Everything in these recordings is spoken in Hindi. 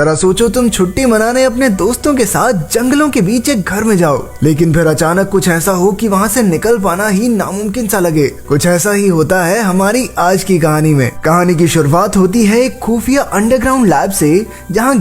जरा सोचो तुम छुट्टी मनाने अपने दोस्तों के साथ जंगलों के बीच एक घर में जाओ, लेकिन फिर अचानक कुछ ऐसा हो कि वहाँ से निकल पाना ही नामुमकिन सा लगे। कुछ ऐसा ही होता है हमारी आज की कहानी में। कहानी की शुरुआत होती है एक खुफिया अंडरग्राउंड लैब से, जहाँ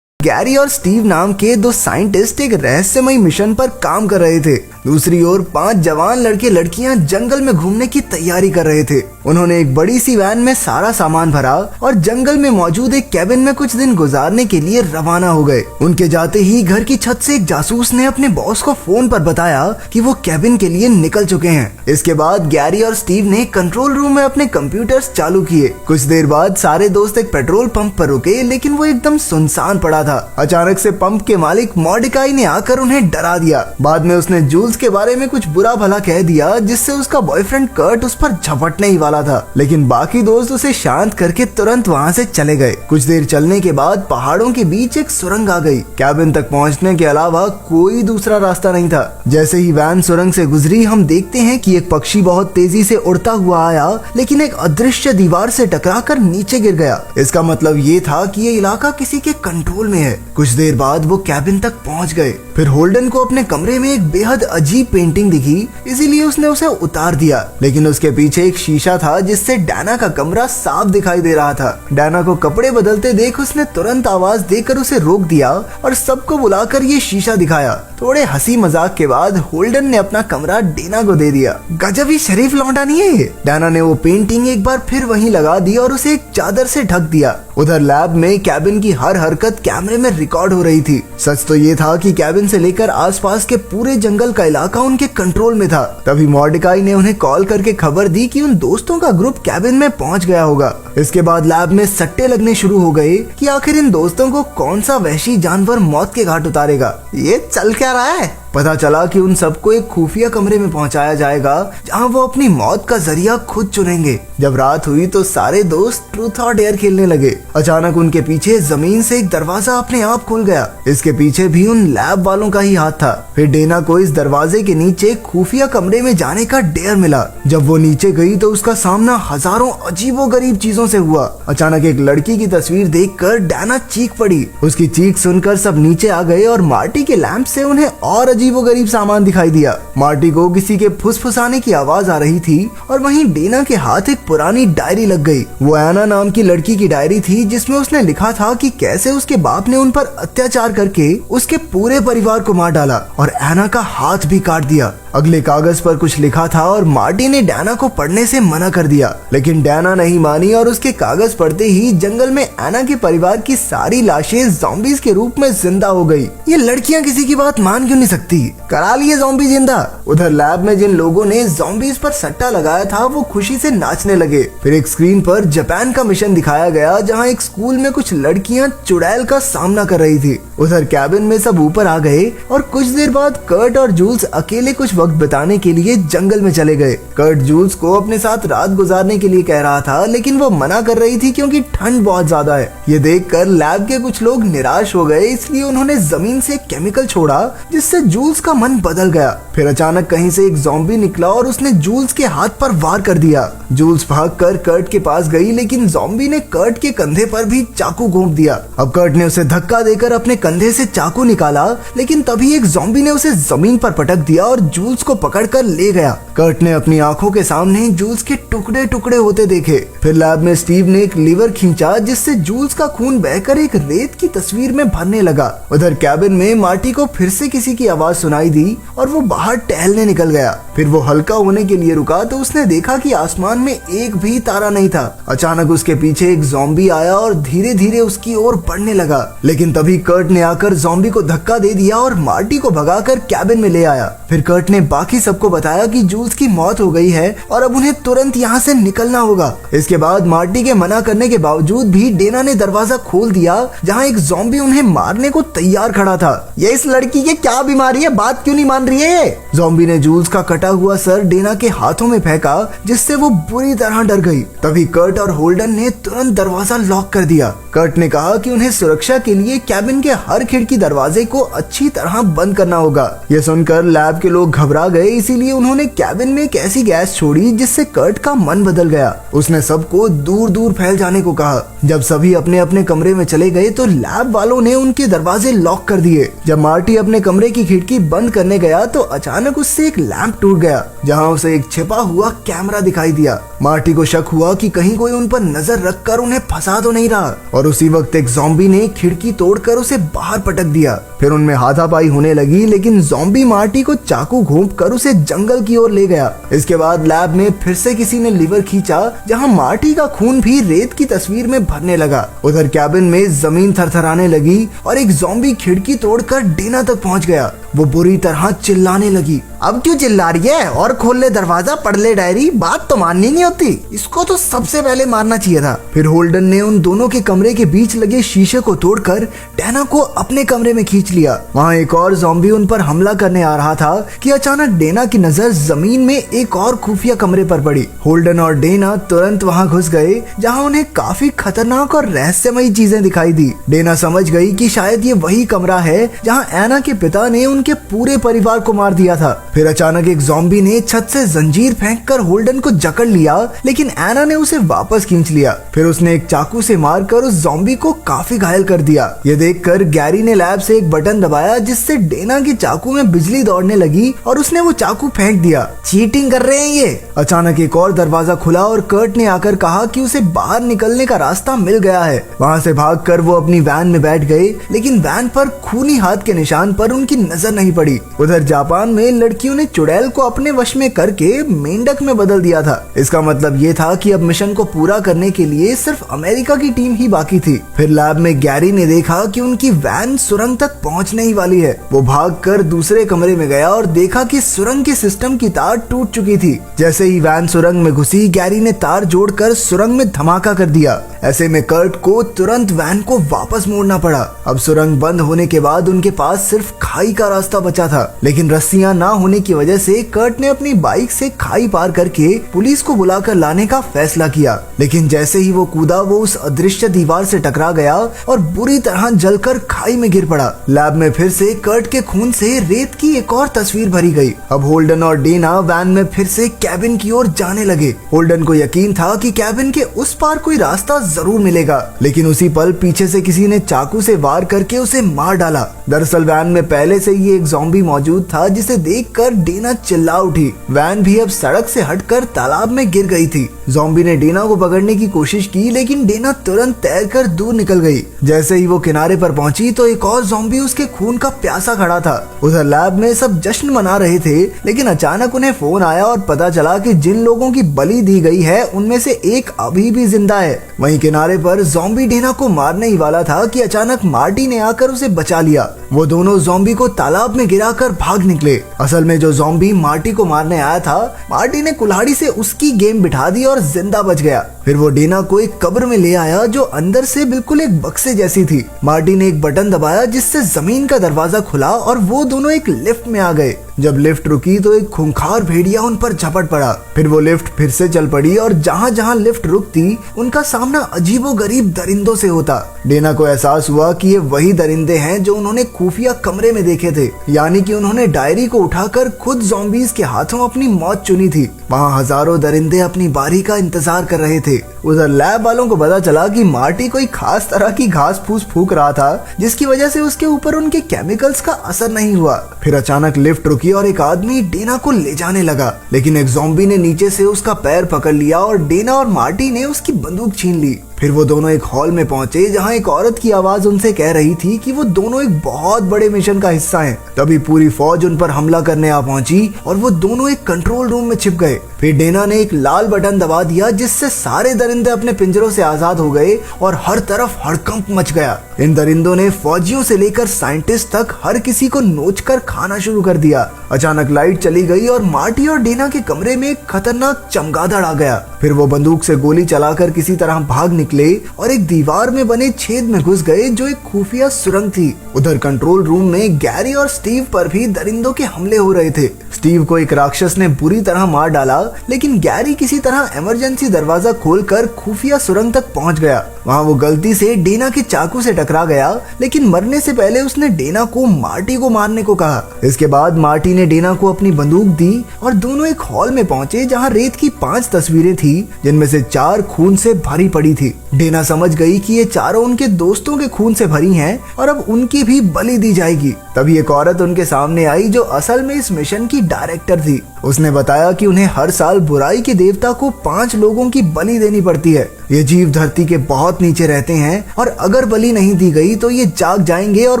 गैरी और स्टीव नाम के दो साइंटिस्ट एक रहस्यमय मिशन पर काम कर रहे थे। दूसरी ओर 5 जवान लड़के लड़कियां जंगल में घूमने की तैयारी कर रहे थे। उन्होंने एक बड़ी सी वैन में सारा सामान भरा और जंगल में मौजूद एक कैबिन में कुछ दिन गुजारने के लिए रवाना हो गए। उनके जाते ही घर की छत से एक जासूस ने अपने बॉस को फोन पर बताया कि वो कैबिन के लिए निकल चुके हैं। इसके बाद गैरी और स्टीव ने कंट्रोल रूम में अपने कंप्यूटर्स चालू किए। कुछ देर बाद सारे दोस्त एक पेट्रोल पंप पर रुके, लेकिन वो एकदम सुनसान पड़ा था। अचानक से पंप के मालिक मॉर्डिकाई ने आकर उन्हें डरा दिया। बाद में उसने जूल्स के बारे में कुछ बुरा भला कह दिया, जिससे उसका बॉयफ्रेंड कर्ट उस पर झपटने ही वाला था, लेकिन बाकी दोस्त उसे शांत करके तुरंत वहाँ से चले गए। कुछ देर चलने के बाद पहाड़ों के बीच एक सुरंग आ गई। कैबिन तक पहुँचने के अलावा कोई दूसरा रास्ता नहीं था। जैसे ही वैन सुरंग से गुजरी, हम देखते हैं कि एक पक्षी बहुत तेजी से उड़ता हुआ आया, लेकिन एक अदृश्य दीवार से टकराकर नीचे गिर गया। इसका मतलब ये था कि ये इलाका किसी के कंट्रोल में है। कुछ देर बाद वो कैबिन तक पहुंच गए। फिर होल्डन को अपने कमरे में एक बेहद अजीब पेंटिंग दिखी, इसीलिए उसने उसे उतार दिया, लेकिन उसके पीछे एक शीशा था जिससे डैना का कमरा साफ दिखाई दे रहा था। डैना को कपड़े बदलते देख उसने तुरंत आवाज देकर उसे रोक दिया और सबको बुलाकर ये शीशा दिखाया। थोड़े हंसी मजाक के बाद होल्डन ने अपना कमरा डेना को दे दिया। गजब ही शरीफ लौंडा नहीं है ये। डैना ने वो पेंटिंग एक बार फिर वहीं लगा दी और उसे एक चादर से ढक दिया। उधर लैब में कैबिन की हर हरकत कैमरे में रिकॉर्ड हो रही थी। सच तो ये था कि कैबिन से लेकर आसपास के पूरे जंगल का इलाका उनके कंट्रोल में था। तभी मॉर्डिकाई ने उन्हें कॉल करके खबर दी कि उन दोस्तों का ग्रुप कैबिन में पहुंच गया होगा। इसके बाद लैब में सट्टे लगने शुरू हो गए कि आखिर इन दोस्तों को कौन सा वहशी जानवर मौत के घाट उतारेगा। ये चल क्या रहा है? पता चला कि उन सबको एक खुफिया कमरे में पहुंचाया जाएगा, जहां वो अपनी मौत का जरिया खुद चुनेंगे। जब रात हुई तो सारे दोस्त ट्रूथ और डेयर खेलने लगे। अचानक उनके पीछे जमीन से एक दरवाजा अपने आप खुल गया। इसके पीछे भी उन लैब वालों का ही हाथ था। फिर डेना को इस दरवाजे के नीचे खुफिया कमरे में जाने का डेयर मिला। जब वो नीचे गई तो उसका सामना हजारों अजीबोगरीब चीजों से हुआ। अचानक एक लड़की की तस्वीर देखकर डेना चीख पड़ी। उसकी चीख सुनकर सब नीचे आ गए और मार्टी के लैंप से उन्हें और अजीबोगरीब सामान दिखाई दिया। मार्टी को किसी के फुसफुसाने की आवाज आ रही थी और वहीं डेना के हाथ एक पुरानी डायरी लग गई। वो एना नाम की लड़की की डायरी थी, जिसमें उसने लिखा था कि कैसे उसके बाप ने उन पर अत्याचार करके उसके पूरे परिवार को मार डाला और एना का हाथ भी काट दिया। अगले कागज पर कुछ लिखा था और मार्टी ने डैना को पढ़ने से मना कर दिया, लेकिन डैना नहीं मानी और उसके कागज पढ़ते ही जंगल में एना के परिवार की सारी लाशें ज़ॉम्बीज के रूप में जिंदा हो गई। ये लड़कियां किसी की बात मान क्यों नहीं सकती? करा लिए ज़ॉम्बी जिंदा। उधर लैब में जिन लोगों ने ज़ॉम्बीज पर सट्टा लगाया था वो खुशी से नाचने लगे। फिर एक स्क्रीन पर जापान का मिशन दिखाया गया, जहाँ एक स्कूल में कुछ लड़कियां चुड़ैल का सामना कर रही थी। उधर कैबिन में सब ऊपर आ गए और कुछ देर बाद कर्ट और जूल्स अकेले कुछ वक्त बिताने के लिए जंगल में चले गए। कर्ट जूल्स को अपने साथ रात गुजारने के लिए कह रहा था, लेकिन वो मना कर रही थी क्योंकि ठंड बहुत ज्यादा है। ये देखकर लैब के कुछ लोग निराश हो गए, इसलिए उन्होंने जमीन से केमिकल छोड़ा जिससे जूल्स का मन बदल गया। फिर अचानक कहीं से एक ज़ॉम्बी निकला और उसने जूल्स के हाथ पर वार कर दिया। जूल्स भागकर कर्ट के पास गई, लेकिन ज़ॉम्बी ने कर्ट के कंधे पर भी चाकू घोंप दिया। अब कर्ट ने उसे धक्का देकर अपने कंधे से चाकू निकाला, लेकिन तभी एक ज़ॉम्बी ने उसे जमीन पर पटक दिया और जूल्स को पकड़कर ले गया। कर्ट ने अपनी आंखों के सामने जूल्स के टुकड़े टुकड़े होते देखे। फिर लैब में स्टीव ने एक लीवर खींचा, जिससे जूल्स का खून बहकर एक रेत की तस्वीर में भरने लगा। उधर कैबिन में मार्टी को फिर से किसी की आवाज सुनाई दी और वो बाहर टहलने निकल गया। फिर वो हल्का होने के लिए रुका तो उसने देखा कि आसमान में एक भी तारा नहीं था। अचानक उसके पीछे एक ज़ॉम्बी आया और धीरे धीरे उसकी ओर बढ़ने लगा, लेकिन तभी कर्ट ने आकर ज़ॉम्बी को धक्का दे दिया और मार्टी को भगाकर कैबिन में ले आया। फिर कर्ट ने बाकी सबको बताया कि जूल्स की मौत हो गई है और अब उन्हें तुरंत यहाँ से निकलना होगा। इसके बाद मार्टी के मना करने के बावजूद भी डेना ने दरवाजा खोल दिया, जहाँ एक ज़ॉम्बी उन्हें मारने को तैयार खड़ा था। ये इस लड़की की क्या बीमारी है? बात क्यों नहीं मान रही है? ज़ॉम्बी ने जूल्स का कटा कटा हुआ सर डेना के हाथों में फेंका, जिससे वो बुरी तरह डर गई। तभी कर्ट और होल्डन ने तुरंत दरवाजा लॉक कर दिया। कर्ट ने कहा कि उन्हें सुरक्षा के लिए कैबिन के हर खिड़की दरवाजे को अच्छी तरह बंद करना होगा। यह सुनकर लैब के लोग घबरा गए, इसीलिए उन्होंने कैबिन में एक ऐसी गैस छोड़ी जिससे कर्ट का मन बदल गया। उसने सबको दूर दूर फैल जाने को कहा। जब सभी अपने अपने कमरे में चले गए तो लैब वालों ने उनके दरवाजे लॉक कर दिए। जब मार्टी अपने कमरे की खिड़की बंद करने गया तो अचानक उससे एक लैंप टूट गया, जहां उसे एक छिपा हुआ कैमरा दिखाई दिया। मार्टी को शक हुआ कि कहीं कोई उन पर नजर रखकर उन्हें फंसा तो नहीं रहा, और उसी वक्त एक ज़ॉम्बी ने खिड़की तोड़कर उसे बाहर पटक दिया। फिर उनमें हाथापाई होने लगी, लेकिन ज़ॉम्बी मार्टी को चाकू घोंपकर उसे जंगल की ओर ले गया। इसके बाद लैब में फिर से किसी ने लीवर खींचा, जहां मार्टी का खून भी रेत की तस्वीर में भरने लगा। उधर कैबिन में जमीन थरथराने लगी और एक ज़ॉम्बी खिड़की तोड़कर डेना तक पहुंच गया। वो बुरी तरह चिल्लाने लगी, अब क्यों चिल्ला रही है? और खोल ले दरवाजा, पढ़ ले डायरी, बात तो माननी नहीं होती। इसको तो सबसे पहले मारना चाहिए था। फिर होल्डन ने उन दोनों के कमरे के बीच लगे शीशे को तोड़कर डेना को अपने कमरे में खींच लिया। वहाँ एक और ज़ॉम्बी उन पर हमला करने आ रहा था कि अचानक डेना की नजर जमीन में एक और खुफिया कमरे पर पड़ी। होल्डन और डेना तुरंत वहाँ घुस गए, जहाँ उन्हें काफी खतरनाक और रहस्यमयी चीजें दिखाई दी। डेना समझ गई कि शायद ये वही कमरा है जहाँ एना के पिता ने उनके पूरे परिवार को मार दिया था। फिर अचानक एक ज़ॉम्बी ने छत से जंजीर फेंककर होल्डन को जकड़ लिया, लेकिन एना ने उसे वापस खींच लिया। फिर उसने एक चाकू से मारकर उस ज़ॉम्बी को काफी घायल कर दिया। ये देखकर गैरी ने लैब से एक बटन दबाया, जिससे डेना के चाकू में बिजली दौड़ने लगी और उसने वो चाकू फेंक दिया। चीटिंग कर रहे हैं ये। अचानक एक और दरवाजा खुला और कर्ट ने आकर कहा कि उसे बाहर निकलने का रास्ता मिल गया है। वहाँ से भागकर वो अपनी वैन में बैठ गए, लेकिन वैन पर खूनी हाथ के निशान पर उनकी नजर नहीं पड़ी। उधर जापान में लड़कियों ने चुड़ैल को अपने वश में करके मेंढक में बदल दिया था। इसका मतलब ये था कि अब मिशन को पूरा करने के लिए सिर्फ अमेरिका की टीम ही बाकी थी। फिर लैब में गैरी ने देखा कि उनकी वैन सुरंग तक पहुंचने ही वाली है। वो भागकर दूसरे कमरे में गया और देखा कि सुरंग के सिस्टम की तार टूट चुकी थी। जैसे ही वैन सुरंग में घुसी, गैरी ने तार जोड़कर सुरंग में धमाका कर दिया। ऐसे में कर्ट को तुरंत वैन को वापस मोड़ना पड़ा। अब सुरंग बंद होने के बाद उनके पास सिर्फ खाई का रास्ता बचा था, लेकिन रस्सियां ना होने की वजह से कर्ट ने अपनी बाइक से खाई पार करके पुलिस को बुलाकर लाने का फैसला किया। लेकिन जैसे ही वो कूदा, वो उस अदृश्य दीवार से टकरा गया और बुरी तरह जलकर खाई में गिर पड़ा। लैब में फिर से कर्ट के खून से रेत की एक और तस्वीर भरी गई। अब होल्डन और डेना वैन में फिर से कैबिन की ओर जाने लगे। होल्डन को यकीन था कि कैबिन के उस पार कोई रास्ता जरूर मिलेगा, लेकिन उसी पल पीछे से किसी ने चाकू से वार करके उसे मार डाला। दरअसल वैन में पहले से ही एक ज़ॉम्बी मौजूद था, जिसे देखकर डेना चिल्ला उठी। वैन भी अब सड़क से हटकर तालाब में गिर गई थी। ज़ॉम्बी ने डेना को पकड़ने की कोशिश की, लेकिन डेना तुरंत तैरकर दूर निकल गई। जैसे ही वो किनारे पर पहुंची तो एक और ज़ॉम्बी उसके खून का प्यासा खड़ा था। उधर लैब में सब जश्न मना रहे थे, लेकिन अचानक उन्हें फोन आया और पता चला कि जिन लोगों की बलि दी गई है उनमें से एक अभी भी जिंदा है। वहीं किनारे पर ज़ॉम्बी डेना को मारने ही वाला था कि अचानक मार्टी ने आकर उसे बचा लिया। वो दोनों ज़ॉम्बी को तालाब में गिराकर भाग निकले। असल में जो ज़ॉम्बी मार्टी को मारने आया था, मार्टी ने कुल्हाड़ी से उसकी गेम बिठा दी और जिंदा बच गया। फिर वो डेना को एक कब्र में ले आया, जो अंदर से बिल्कुल एक बक्से जैसी थी। मार्टी ने एक बटन दबाया, जिससे जमीन का दरवाजा खुला और वो दोनों एक लिफ्ट में आ गए। जब लिफ्ट रुकी तो एक खूंखार भेड़िया उन पर झपट पड़ा। फिर वो लिफ्ट फिर से चल पड़ी और जहाँ जहाँ लिफ्ट रुकती, उनका सामना अजीबोगरीब दरिंदों से होता। डेना को एहसास हुआ कि ये वही दरिंदे हैं जो उन्होंने खुफिया कमरे में देखे थे, यानी कि उन्होंने डायरी को उठाकर खुद ज़ॉम्बीज के हाथों अपनी मौत चुनी थी। वहाँ हजारों दरिंदे अपनी बारी का इंतजार कर रहे थे। उधर लैब वालों को पता चला कि मार्टी कोई खास तरह की घास फूस फूक रहा था, जिसकी वजह से उसके ऊपर उनके केमिकल्स का असर नहीं हुआ। फिर अचानक लिफ्ट रुकी और एक आदमी डेना को ले जाने लगा, लेकिन एक ज़ॉम्बी ने नीचे से उसका पैर पकड़ लिया और डेना और मार्टी ने उसकी बंदूक छीन ली। फिर वो दोनों एक हॉल में पहुंचे, जहां एक औरत की आवाज उनसे कह रही थी कि वो दोनों एक बहुत बड़े मिशन का हिस्सा हैं। तभी पूरी फौज उन पर हमला करने आ पहुंची और वो दोनों एक कंट्रोल रूम में छिप गए। फिर डेना ने एक लाल बटन दबा दिया, जिससे सारे दरिंदे अपने पिंजरों से आजाद हो गए और हर तरफ हड़कंप मच गया। इन दरिंदों ने फौजियों से लेकर साइंटिस्ट तक हर किसी को नोचकर खाना शुरू कर दिया। अचानक लाइट चली गई और मार्टी और डेना के कमरे में एक खतरनाक चमगादड़ आ गया। फिर वो बंदूक से गोली चलाकर किसी तरह भाग निकले और एक दीवार में बने छेद में घुस गए जो एक खुफिया सुरंग थी। उधर कंट्रोल रूम में गैरी और स्टीव पर भी दरिंदों के हमले हो रहे थे। स्टीव को एक राक्षस ने बुरी तरह मार डाला, लेकिन गैरी किसी तरह इमरजेंसी दरवाजा खोलकर खुफिया सुरंग तक पहुंच गया। वहां वो गलती से डेना के चाकू से टकरा गया, लेकिन मरने से पहले उसने डेना को मार्टी को मारने को कहा। इसके बाद मार्टी ने डेना को अपनी बंदूक दी और दोनों एक हॉल में पहुंचे जहां रेत की 5 तस्वीरें थी, जिनमें से 4 खून से भरी पड़ी थी। डेना समझ गई कि ये चारों उनके दोस्तों के खून से भरी हैं और अब उनकी भी बलि दी जाएगी। तभी एक औरत उनके सामने आई जो असल में इस मिशन की डायरेक्टर थी। उसने बताया कि उन्हें हर साल बुराई के देवता को 5 लोगों की बलि देनी पड़ती है। ये जीव धरती के बहुत नीचे रहते हैं और अगर बलि नहीं दी गई तो ये जाग जाएंगे और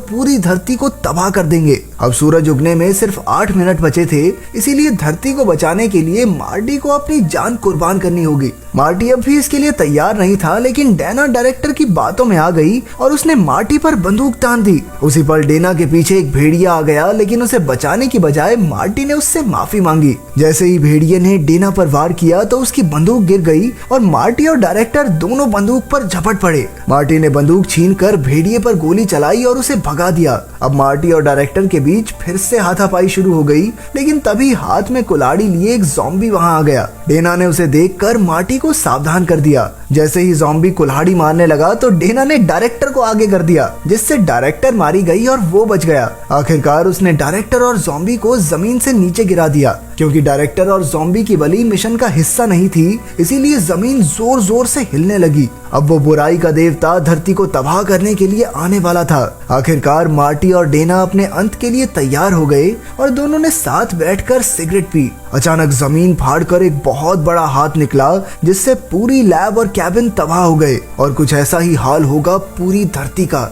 पूरी धरती को तबाह कर देंगे। अब सूरज उगने में सिर्फ 8 मिनट बचे थे, इसीलिए धरती को बचाने के लिए मार्टी को अपनी जान कुर्बान करनी होगी। मार्टी अब भी इसके लिए तैयार नहीं था, लेकिन डेना डायरेक्टर की बातों में आ गई और उसने मार्टी पर बंदूक तान दी। उसी पर डेना के पीछे एक भेड़िया आ गया, लेकिन उसे बचाने की बजाय मार्टी ने उससे माफी मांगी। जैसे ही भेड़िए ने डेना पर वार किया तो उसकी बंदूक गिर गई और मार्टी और डायरेक्टर दोनों बंदूक पर झपट पड़े। मार्टी ने बंदूक छीनकर भेड़िए पर गोली चलाई और उसे भगा दिया। अब मार्टी और डायरेक्टर के बीच फिर से हाथापाई शुरू हो गई, लेकिन तभी हाथ में कुल्हाड़ी लिए एक ज़ॉम्बी वहां आ गया। डेना ने उसे देखकर मार्टी को सावधान कर दिया। जैसे ही ज़ॉम्बी कुल्हाड़ी मारने लगा तो डेना ने डायरेक्टर को आगे कर दिया, जिससे डायरेक्टर मारी गई और वो बच गया। आखिरकार उसने डायरेक्टर और ज़ॉम्बी को जमीन से नीचे गिरा दिया। क्योंकि डायरेक्टर और ज़ॉम्बी की बलि मिशन का हिस्सा नहीं थी, इसीलिए जमीन जोर जोर से हिलने लगी। अब वो बुराई का देवता धरती को तबाह करने के लिए आने वाला था। आखिरकार मार्टी और डेना अपने अंत के लिए तैयार हो गए और दोनों ने साथ बैठकर सिगरेट पी। अचानक जमीन फाड़कर एक बहुत बड़ा हाथ निकला, जिससे पूरी लैब और कैबिन तबाह हो गए और कुछ ऐसा ही हाल होगा पूरी धरती का।